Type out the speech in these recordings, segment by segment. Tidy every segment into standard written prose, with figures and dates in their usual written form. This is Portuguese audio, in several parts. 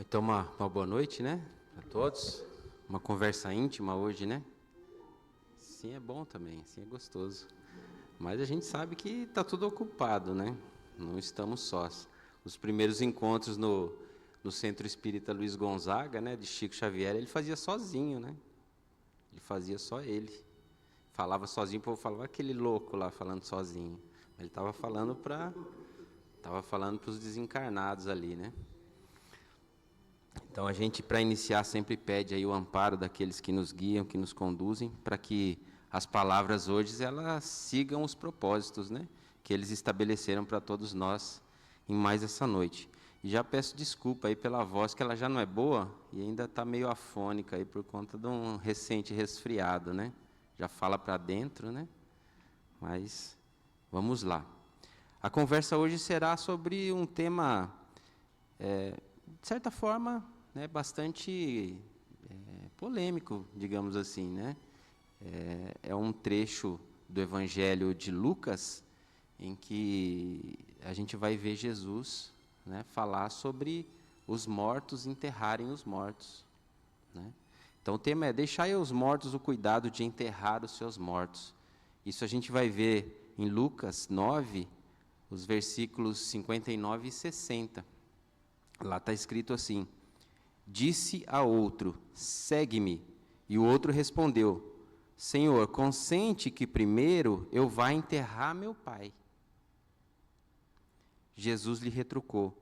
Então, uma boa noite, né, a todos. Uma conversa íntima hoje, né? Sim, é bom também, sim, é gostoso. Mas a gente sabe que está tudo ocupado, né? Não estamos sós. Os primeiros encontros no Centro Espírita Luiz Gonzaga, né, de Chico Xavier, ele fazia sozinho, né? Ele fazia só ele. Falava sozinho, o povo falava aquele louco lá falando sozinho. Ele estava falando para os desencarnados ali, né? Então a gente, para iniciar, sempre pede aí o amparo daqueles que nos guiam, que nos conduzem, para que as palavras hoje elas sigam os propósitos, né, que eles estabeleceram para todos nós em mais essa noite. E já peço desculpa aí pela voz, que ela já não é boa e ainda está meio afônica aí por conta de um recente resfriado, né? Já fala para dentro, né? Mas vamos lá. A conversa hoje será sobre um tema, de certa forma, né, bastante polêmico, digamos assim, né? É um trecho do Evangelho de Lucas em que a gente vai ver Jesus, né, falar sobre os mortos enterrarem os mortos, né? Então o tema é: deixai aos mortos o cuidado de enterrar os seus mortos. Isso a gente vai ver em Lucas 9, os versículos 59 e 60. Lá está escrito assim: disse a outro, segue-me. E o outro respondeu, Senhor, consente que primeiro eu vá enterrar meu pai. Jesus lhe retrucou,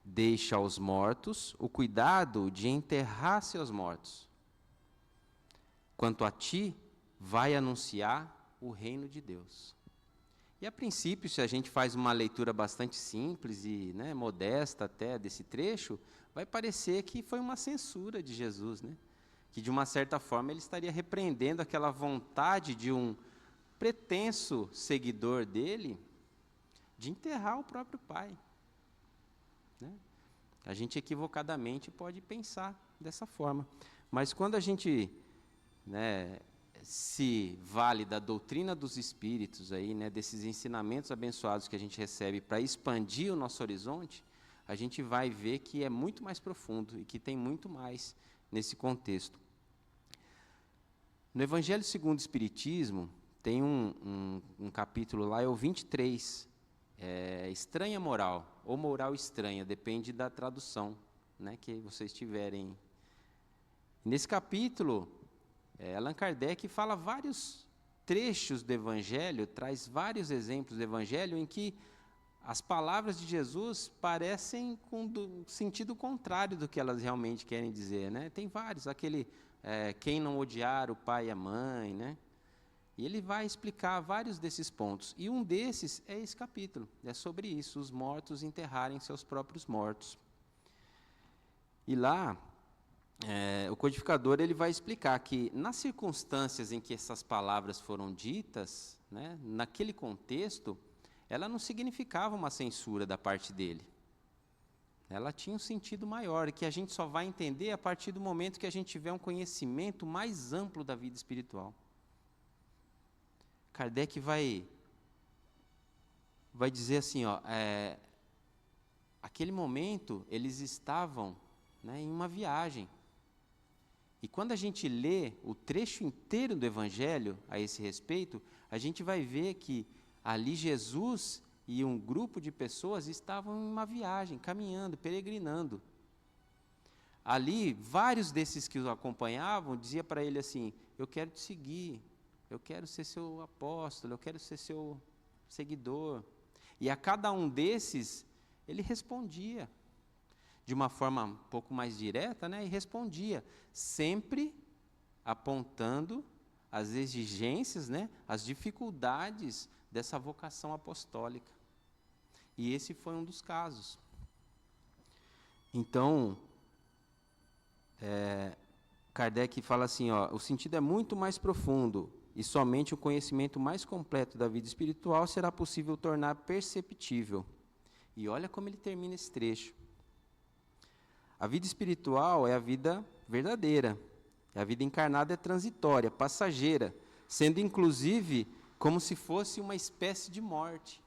deixa aos mortos o cuidado de enterrar seus mortos. Quanto a ti, vai anunciar o reino de Deus. E a princípio, se a gente faz uma leitura bastante simples e, né, modesta até desse trecho, vai parecer que foi uma censura de Jesus, né? Que de uma certa forma ele estaria repreendendo aquela vontade de um pretenso seguidor dele de enterrar o próprio pai, né? A gente equivocadamente pode pensar dessa forma. Mas quando a gente, né, se vale da doutrina dos espíritos aí, né, desses ensinamentos abençoados que a gente recebe para expandir o nosso horizonte, a gente vai ver que é muito mais profundo e que tem muito mais nesse contexto. No Evangelho segundo o Espiritismo, tem um capítulo lá, é o 23, estranha moral, ou moral estranha, depende da tradução, né, que vocês tiverem. Nesse capítulo, Allan Kardec fala vários trechos do Evangelho, traz vários exemplos do Evangelho em que as palavras de Jesus parecem com sentido contrário do que elas realmente querem dizer, né? Tem vários, aquele quem não odiar o pai e a mãe, né? E ele vai explicar vários desses pontos. E um desses é esse capítulo, é sobre isso, os mortos enterrarem seus próprios mortos. E lá, o codificador ele vai explicar que, nas circunstâncias em que essas palavras foram ditas, né, naquele contexto, ela não significava uma censura da parte dele. Ela tinha um sentido maior, que a gente só vai entender a partir do momento que a gente tiver um conhecimento mais amplo da vida espiritual. Kardec vai dizer assim, aquele momento eles estavam, né, em uma viagem. E quando a gente lê o trecho inteiro do Evangelho a esse respeito, a gente vai ver que ali Jesus e um grupo de pessoas estavam em uma viagem, caminhando, peregrinando. Ali, vários desses que o acompanhavam diziam para ele assim, eu quero te seguir, eu quero ser seu apóstolo, eu quero ser seu seguidor. E a cada um desses, ele respondia de uma forma um pouco mais direta, né, e respondia, sempre apontando as exigências, né, as dificuldades dessa vocação apostólica. E esse foi um dos casos. Então, Kardec fala assim, o sentido é muito mais profundo e somente o conhecimento mais completo da vida espiritual será possível tornar perceptível. E olha como ele termina esse trecho. A vida espiritual é a vida verdadeira. A vida encarnada é transitória, passageira, sendo inclusive como se fosse uma espécie de morte.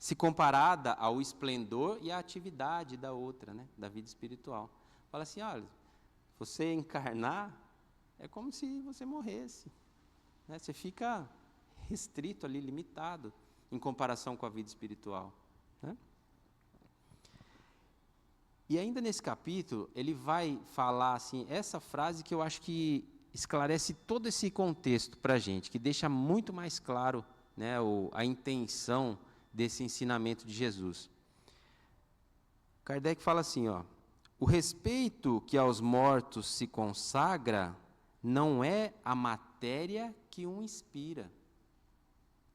se comparada ao esplendor e à atividade da outra, né, da vida espiritual. Fala assim, olha, você encarnar é como se você morresse, né? Você fica restrito ali, limitado, em comparação com a vida espiritual, né? E ainda nesse capítulo, ele vai falar assim, essa frase que eu acho que esclarece todo esse contexto para a gente, que deixa muito mais claro, né, a intenção desse ensinamento de Jesus. Kardec fala assim, ó, o respeito que aos mortos se consagra não é a matéria que o inspira.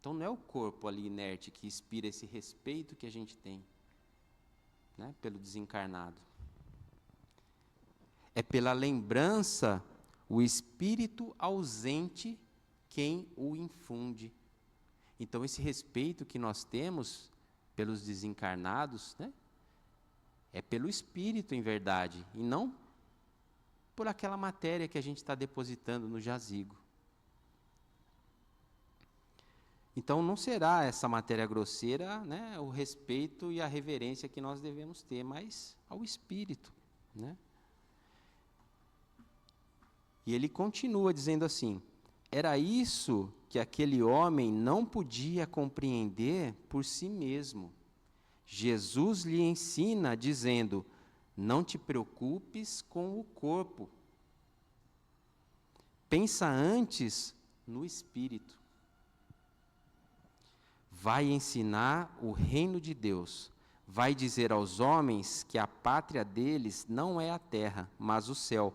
Então não é o corpo ali inerte que inspira esse respeito que a gente tem, né, pelo desencarnado. É pela lembrança, o espírito ausente quem o infunde. Então esse respeito que nós temos pelos desencarnados, né, é pelo espírito em verdade, e não por aquela matéria que a gente está depositando no jazigo. Então não será essa matéria grosseira, né, o respeito e a reverência que nós devemos ter, mas ao espírito, né? E ele continua dizendo assim, era isso que aquele homem não podia compreender por si mesmo. Jesus lhe ensina dizendo, não te preocupes com o corpo. Pensa antes no espírito. Vai ensinar o reino de Deus. Vai dizer aos homens que a pátria deles não é a terra, mas o céu,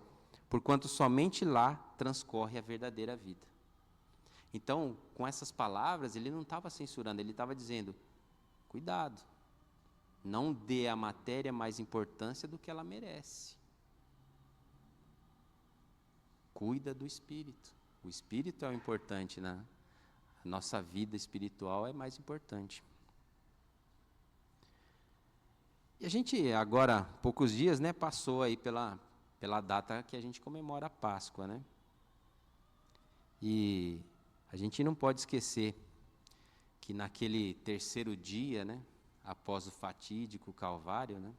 porquanto somente lá transcorre a verdadeira vida. Então, com essas palavras, ele não estava censurando, ele estava dizendo, cuidado, não dê à matéria mais importância do que ela merece. Cuida do espírito. O espírito é o importante, né? A nossa vida espiritual é mais importante. E a gente, agora, há poucos dias, né, passou aí pela data que a gente comemora a Páscoa, né? E a gente não pode esquecer que naquele terceiro dia, né, após o fatídico Calvário, né,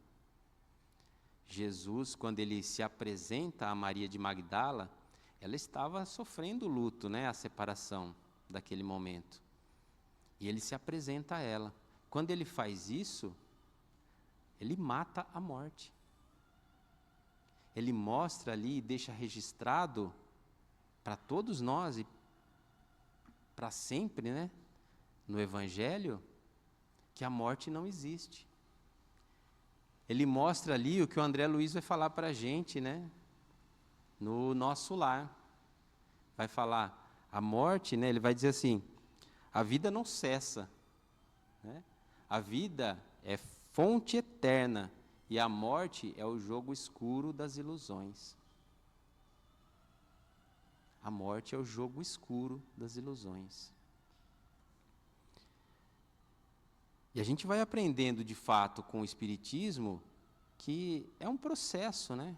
Jesus, quando ele se apresenta a Maria de Magdala, ela estava sofrendo luto, né, a separação daquele momento. E ele se apresenta a ela. Quando ele faz isso, ele mata a morte. Ele mostra ali e deixa registrado para todos nós e para sempre, né, no Evangelho, que a morte não existe. Ele mostra ali o que o André Luiz vai falar para a gente, né, no nosso lar. Vai falar, a morte, né, ele vai dizer assim, a vida não cessa, né? A vida é fonte eterna e a morte é o jogo escuro das ilusões. A morte é o jogo escuro das ilusões. E a gente vai aprendendo de fato com o Espiritismo que é um processo, né?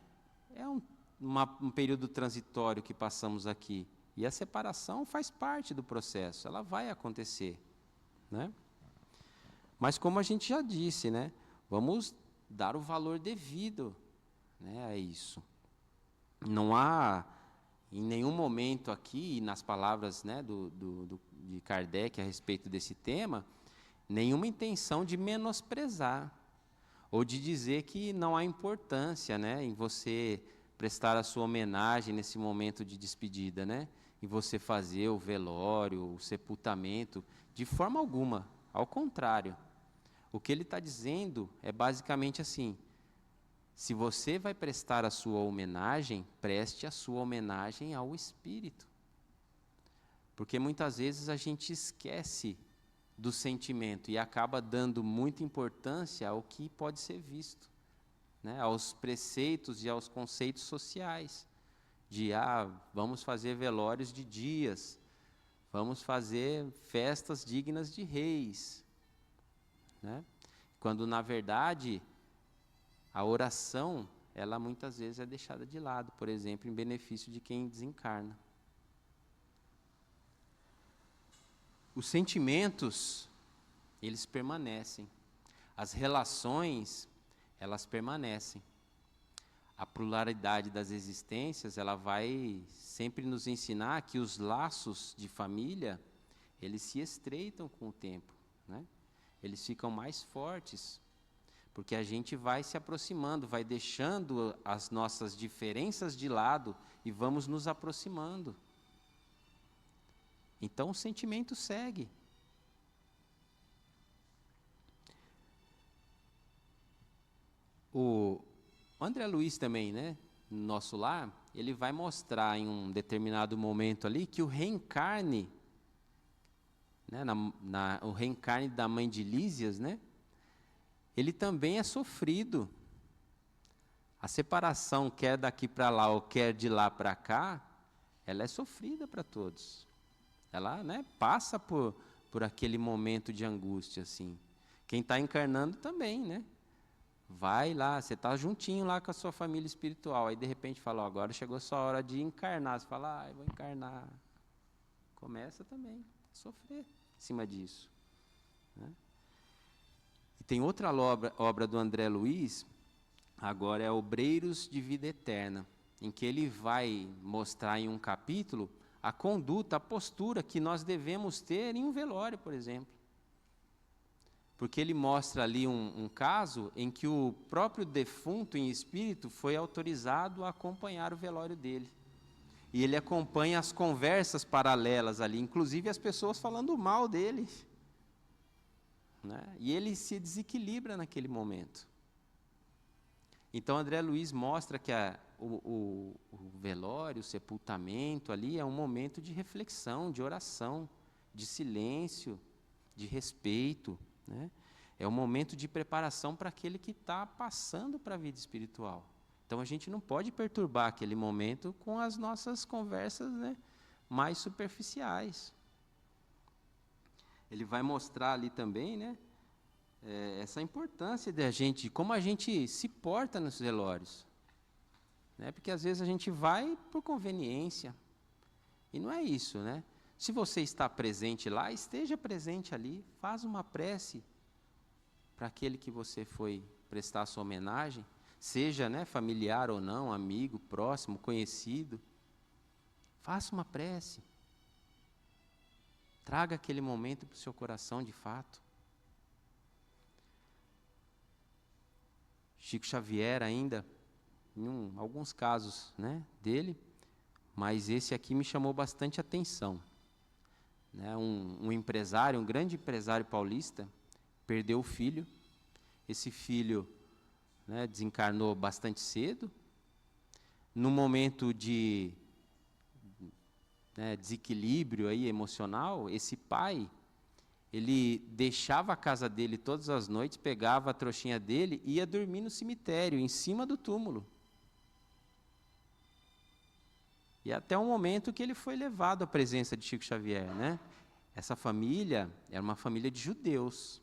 É um período transitório que passamos aqui. E a separação faz parte do processo, ela vai acontecer, né? Mas como a gente já disse, né, vamos dar o valor devido, né, a isso. Não há, em nenhum momento aqui, nas palavras, né, de Kardec a respeito desse tema, nenhuma intenção de menosprezar, ou de dizer que não há importância, né, em você prestar a sua homenagem nesse momento de despedida, né? E você fazer o velório, o sepultamento, de forma alguma, ao contrário. O que ele está dizendo é basicamente assim, se você vai prestar a sua homenagem, preste a sua homenagem ao Espírito. Porque muitas vezes a gente esquece do sentimento e acaba dando muita importância ao que pode ser visto, né? Aos preceitos e aos conceitos sociais. De, vamos fazer velórios de dias, vamos fazer festas dignas de reis, né? Quando, na verdade, a oração, ela muitas vezes é deixada de lado, por exemplo, em benefício de quem desencarna. Os sentimentos, eles permanecem. As relações, elas permanecem. A pluralidade das existências, ela vai sempre nos ensinar que os laços de família, eles se estreitam com o tempo, né? Eles ficam mais fortes, porque a gente vai se aproximando, vai deixando as nossas diferenças de lado e vamos nos aproximando. Então o sentimento segue. O André Luiz também, né, no nosso lar, ele vai mostrar em um determinado momento ali que o reencarne, né, o reencarne da mãe de Lísias, né, ele também é sofrido. A separação, quer daqui para lá ou quer de lá para cá, ela é sofrida para todos. Ela, né, passa por aquele momento de angústia, assim. Quem está encarnando também, né? Vai lá, você está juntinho lá com a sua família espiritual, aí de repente fala, ó, agora chegou a sua hora de encarnar. Você fala, eu vou encarnar. Começa também a sofrer em cima disso, né? E tem outra obra do André Luiz, agora é Obreiros de Vida Eterna, em que ele vai mostrar em um capítulo a conduta, a postura que nós devemos ter em um velório, por exemplo. Porque ele mostra ali um caso em que o próprio defunto em espírito foi autorizado a acompanhar o velório dele. E ele acompanha as conversas paralelas ali, inclusive as pessoas falando mal dele, né? E ele se desequilibra naquele momento. Então André Luiz mostra que o velório, o sepultamento ali é um momento de reflexão, de oração, de silêncio, de respeito, né? É um momento de preparação para aquele que está passando para a vida espiritual. Então a gente não pode perturbar aquele momento com as nossas conversas, né, mais superficiais. Ele vai mostrar ali também, né, essa importância da gente, como a gente se porta nos velórios, né? Porque às vezes a gente vai por conveniência, e não é isso, né? Se você está presente lá, esteja presente ali, faz uma prece para aquele que você foi prestar a sua homenagem, seja, né, familiar ou não, amigo, próximo, conhecido. Faça uma prece. Traga aquele momento para o seu coração de fato. Chico Xavier ainda, em alguns casos, né, dele, mas esse aqui me chamou bastante atenção. Né, um empresário, um grande empresário paulista, perdeu o filho. Esse filho, né, desencarnou bastante cedo. No momento de, né, desequilíbrio aí emocional, esse pai, ele deixava a casa dele todas as noites, pegava a trouxinha dele e ia dormir no cemitério, em cima do túmulo. E até o momento que ele foi levado à presença de Chico Xavier, né? Essa família era uma família de judeus.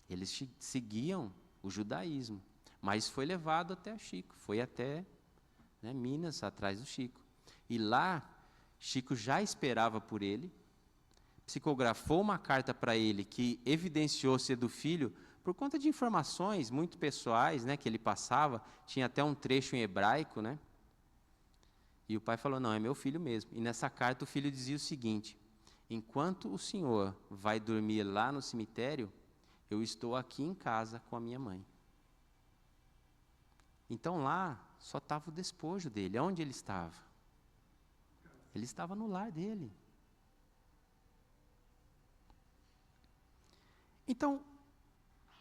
Eles seguiam o judaísmo, mas foi levado até o Chico, foi até, né, Minas, atrás do Chico. E lá, Chico já esperava por ele, psicografou uma carta para ele que evidenciou ser do filho, por conta de informações muito pessoais, né, que ele passava, tinha até um trecho em hebraico, né? E o pai falou, não, é meu filho mesmo. E nessa carta o filho dizia o seguinte, enquanto o senhor vai dormir lá no cemitério, eu estou aqui em casa com a minha mãe. Então lá só estava o despojo dele. Onde ele estava? Ele estava no lar dele. Então,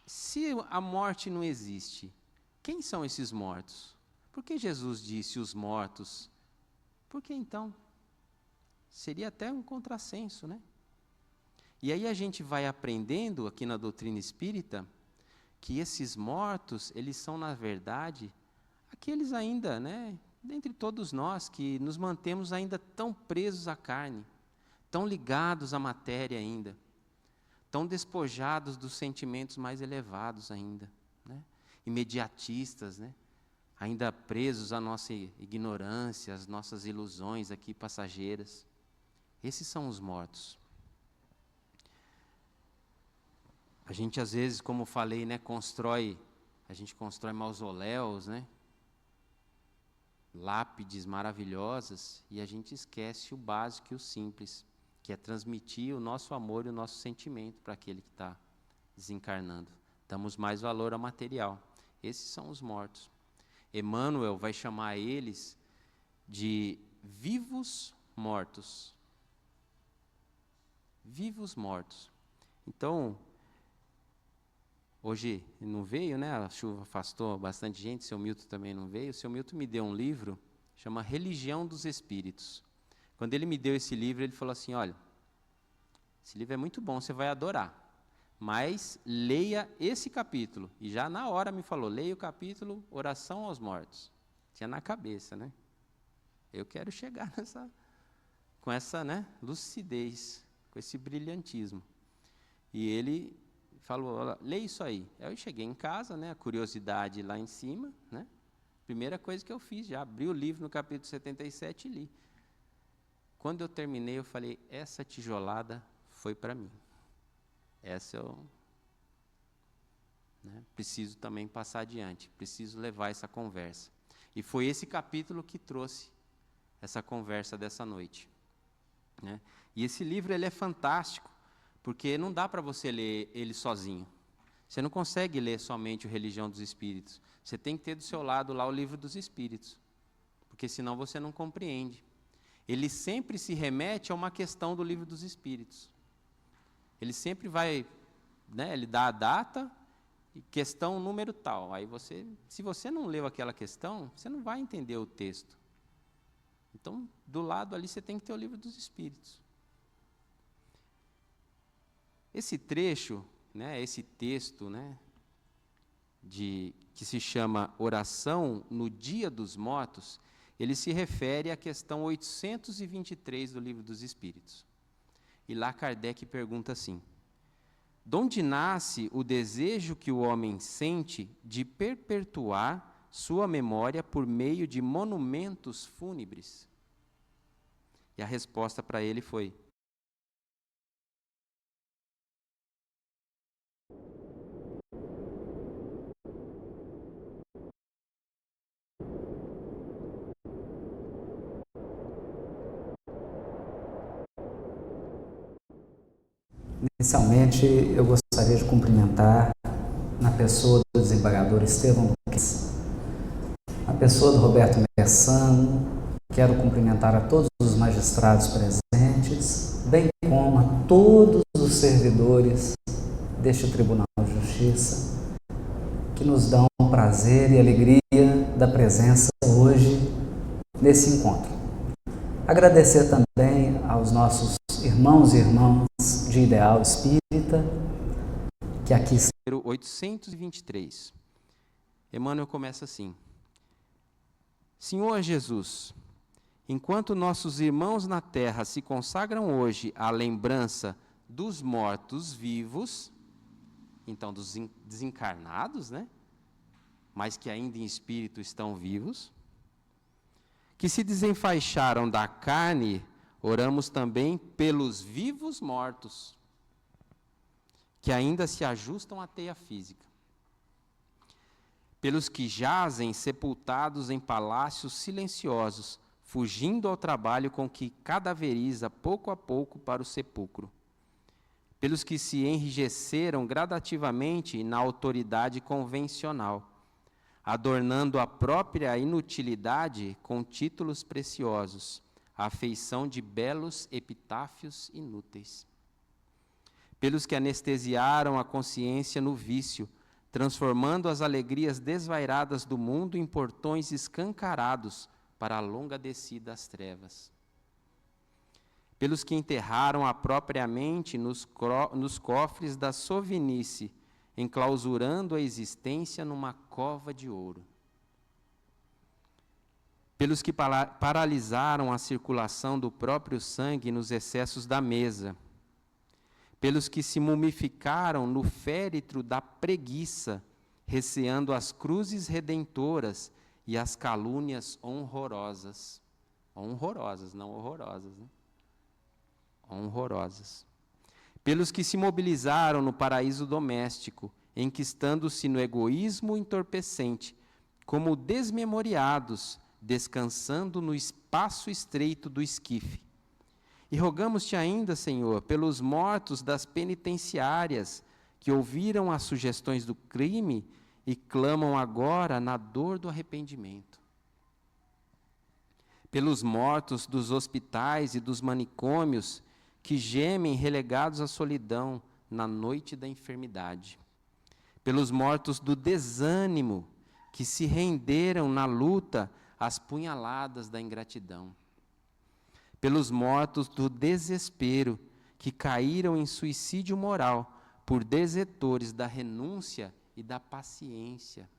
se a morte não existe, quem são esses mortos? Por que Jesus disse os mortos? Por que então? Seria até um contrassenso, né? E aí a gente vai aprendendo aqui na doutrina espírita que esses mortos, eles são, na verdade, aqueles ainda, né, dentre todos nós, que nos mantemos ainda tão presos à carne, tão ligados à matéria ainda, tão despojados dos sentimentos mais elevados ainda, né, imediatistas, né, ainda presos à nossa ignorância, às nossas ilusões aqui passageiras. Esses são os mortos. A gente às vezes, como falei, né, a gente constrói mausoléus, né? Lápides maravilhosas, e a gente esquece o básico e o simples, que é transmitir o nosso amor e o nosso sentimento para aquele que está desencarnando. Damos mais valor ao material. Esses são os mortos. Emmanuel vai chamar eles de vivos mortos. Vivos mortos. Então, hoje não veio, né? A chuva afastou bastante gente, seu Milton também não veio. O seu Milton me deu um livro, chama Religião dos Espíritos. Quando ele me deu esse livro, ele falou assim, olha, esse livro é muito bom, você vai adorar, mas leia esse capítulo. E já na hora me falou, leia o capítulo Oração aos Mortos. Tinha na cabeça, né? Eu quero chegar com essa, né, lucidez, com esse brilhantismo. E ele falou, leia isso aí. Eu cheguei em casa, né, a curiosidade lá em cima, né? Primeira coisa que eu fiz, já abri o livro no capítulo 77 e li. Quando eu terminei, eu falei, essa tijolada foi para mim. Essa eu, né, preciso também passar adiante, preciso levar essa conversa. E foi esse capítulo que trouxe essa conversa dessa noite, né? E esse livro ele é fantástico, porque não dá para você ler ele sozinho. Você não consegue ler somente o Religião dos Espíritos. Você tem que ter do seu lado lá o Livro dos Espíritos, porque senão você não compreende. Ele sempre se remete a uma questão do Livro dos Espíritos. Ele sempre vai, né, ele dá a data e questão número tal. Aí você, se você não leu aquela questão, você não vai entender o texto. Então, do lado ali você tem que ter o Livro dos Espíritos. Esse trecho, né, esse texto, né, que se chama Oração no Dia dos Mortos, ele se refere à questão 823 do Livro dos Espíritos. E lá Kardec pergunta assim, de onde nasce o desejo que o homem sente de perpetuar sua memória por meio de monumentos fúnebres? E a resposta para ele foi, Inicialmente, eu gostaria de cumprimentar, na pessoa do desembargador Estevão Luquez, na pessoa do Roberto Messano, quero cumprimentar a todos os magistrados presentes, bem como a todos os servidores deste Tribunal de Justiça, que nos dão o prazer e alegria da presença hoje nesse encontro. Agradecer também aos nossos irmãos e irmãs de Ideal Espírita, que aqui estão. 823. Emmanuel começa assim, Senhor Jesus, enquanto nossos irmãos na terra se consagram hoje à lembrança dos mortos vivos, então dos desencarnados, né? Mas que ainda em espírito estão vivos, que se desenfaixaram da carne, oramos também pelos vivos mortos, que ainda se ajustam à teia física, pelos que jazem sepultados em palácios silenciosos, fugindo ao trabalho com que cadaveriza pouco a pouco para o sepulcro, pelos que se enrijeceram gradativamente na autoridade convencional, adornando a própria inutilidade com títulos preciosos, à feição de belos epitáfios inúteis, pelos que anestesiaram a consciência no vício, transformando as alegrias desvairadas do mundo em portões escancarados para a longa descida às trevas, pelos que enterraram a própria mente nos cofres da sovinice, enclausurando a existência numa cova de ouro, pelos que paralisaram a circulação do próprio sangue nos excessos da mesa, pelos que se mumificaram no féretro da preguiça, receando as cruzes redentoras e as calúnias honrosas. Honrosas, não horrorosas, né? Honrosas. pelos que se mobilizaram no paraíso doméstico, enquistando-se no egoísmo entorpecente, como desmemoriados, descansando no espaço estreito do esquife. E rogamos-te ainda, Senhor, pelos mortos das penitenciárias, que ouviram as sugestões do crime e clamam agora na dor do arrependimento. Pelos mortos dos hospitais e dos manicômios, que gemem relegados à solidão na noite da enfermidade. Pelos mortos do desânimo, que se renderam na luta às punhaladas da ingratidão. Pelos mortos do desespero, que caíram em suicídio moral por desertores da renúncia e da paciência.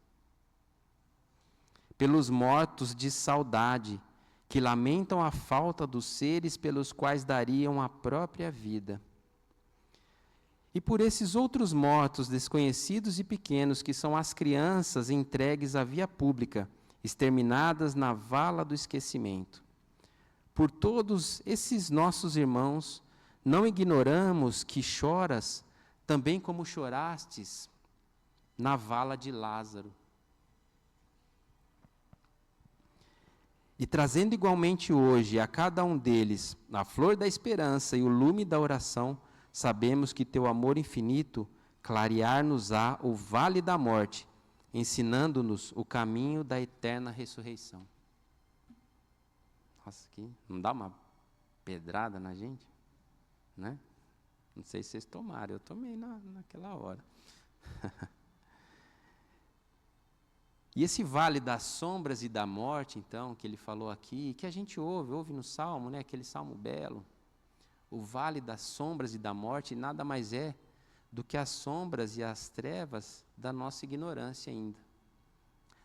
Pelos mortos de saudade, que lamentam a falta dos seres pelos quais dariam a própria vida. E por esses outros mortos desconhecidos e pequenos, que são as crianças entregues à via pública, exterminadas na vala do esquecimento. Por todos esses nossos irmãos, não ignoramos que choras também como chorastes na vala de Lázaro. E trazendo igualmente hoje a cada um deles a flor da esperança e o lume da oração, sabemos que teu amor infinito clarear-nos-á o vale da morte, ensinando-nos o caminho da eterna ressurreição. Nossa, aqui não dá uma pedrada na gente? Né? Não sei se vocês tomaram, eu tomei naquela hora. E esse vale das sombras e da morte, então, que ele falou aqui, que a gente ouve no Salmo, né, aquele Salmo belo, o vale das sombras e da morte nada mais é do que as sombras e as trevas da nossa ignorância ainda,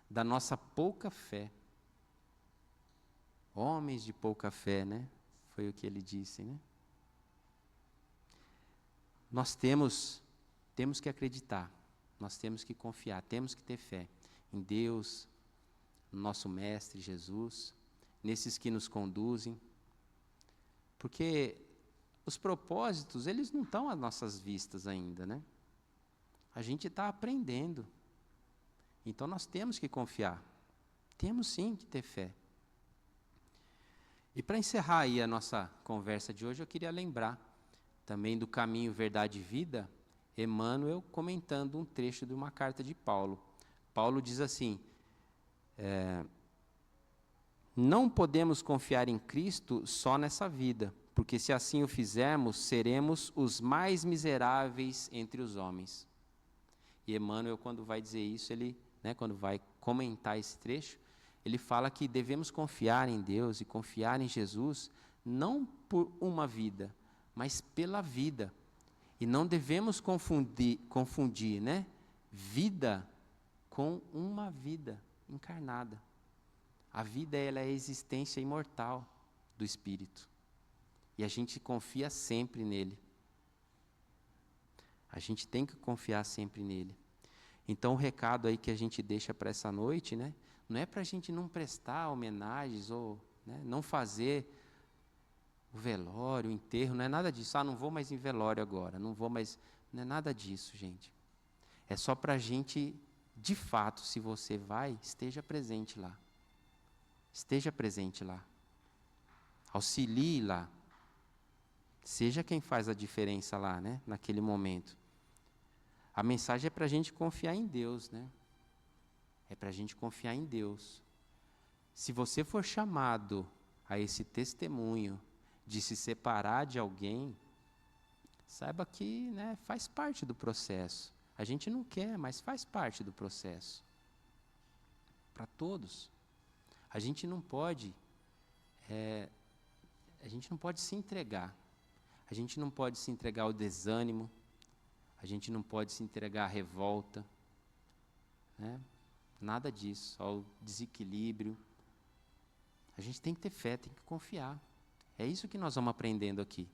da nossa pouca fé. Homens de pouca fé, né? Foi o que ele disse, né? Nós temos que acreditar, nós temos que confiar, temos que ter fé em Deus, no nosso Mestre Jesus, nesses que nos conduzem, porque os propósitos, eles não estão às nossas vistas ainda, né? A gente está aprendendo, então nós temos que confiar, temos sim que ter fé. E para encerrar aí a nossa conversa de hoje, eu queria lembrar também do Caminho, Verdade e Vida, Emmanuel comentando um trecho de uma carta de Paulo. Paulo diz assim, não podemos confiar em Cristo só nessa vida, porque se assim o fizermos, seremos os mais miseráveis entre os homens. E Emmanuel, quando vai dizer isso, ele, né, quando vai comentar esse trecho, ele fala que devemos confiar em Deus e confiar em Jesus, não por uma vida, mas pela vida. E não devemos confundir, né, vida com uma vida encarnada. A vida, ela é a existência imortal do Espírito. E a gente confia sempre nele. A gente tem que confiar sempre nele. Então, o recado aí que a gente deixa para essa noite, né, não é para a gente não prestar homenagens ou, né, não fazer o velório, o enterro, não é nada disso. Não vou mais em velório agora, não é nada disso, gente. É só para a gente, de fato, se você vai, esteja presente lá. Esteja presente lá. Auxilie lá. Seja quem faz a diferença lá, né, naquele momento. A mensagem é para a gente confiar em Deus, né? É para a gente confiar em Deus. Se você for chamado a esse testemunho de se separar de alguém, saiba que, né, faz parte do processo. A gente não quer, mas faz parte do processo. Para todos. A gente não pode se entregar. A gente não pode se entregar ao desânimo. A gente não pode se entregar à revolta, né? Nada disso, ao desequilíbrio. A gente tem que ter fé, tem que confiar. É isso que nós vamos aprendendo aqui,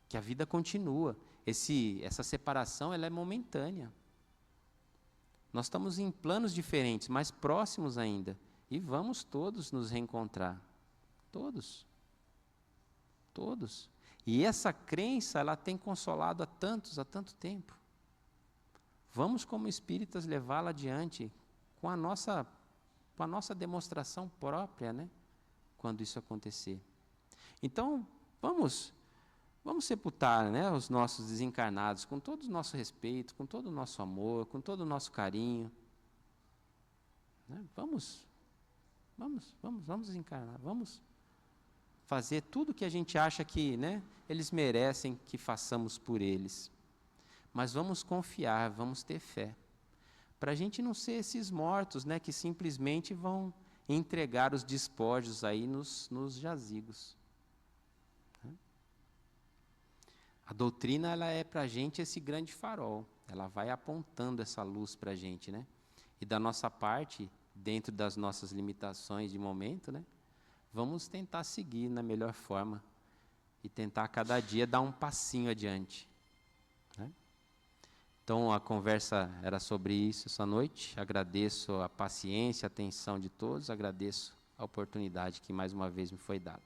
que a vida continua. Essa separação, ela é momentânea. Nós estamos em planos diferentes, mas próximos ainda, e vamos todos nos reencontrar. Todos. Todos. E essa crença, ela tem consolado a tantos há tanto tempo. Vamos, como espíritas, levá-la adiante com a nossa demonstração própria, né? Quando isso acontecer. Então, vamos sepultar, né, os nossos desencarnados com todo o nosso respeito, com todo o nosso amor, com todo o nosso carinho. Né? Vamos desencarnar, vamos fazer tudo o que a gente acha que, né, eles merecem que façamos por eles. Mas vamos confiar, vamos ter fé, para a gente não ser esses mortos, né, que simplesmente vão entregar os despojos aí nos jazigos. A doutrina, ela é para a gente esse grande farol, ela vai apontando essa luz para a gente, né? E da nossa parte, dentro das nossas limitações de momento, né, vamos tentar seguir na melhor forma e tentar cada dia dar um passinho adiante. Né? Então, a conversa era sobre isso essa noite. Agradeço a paciência, a atenção de todos, agradeço a oportunidade que mais uma vez me foi dada.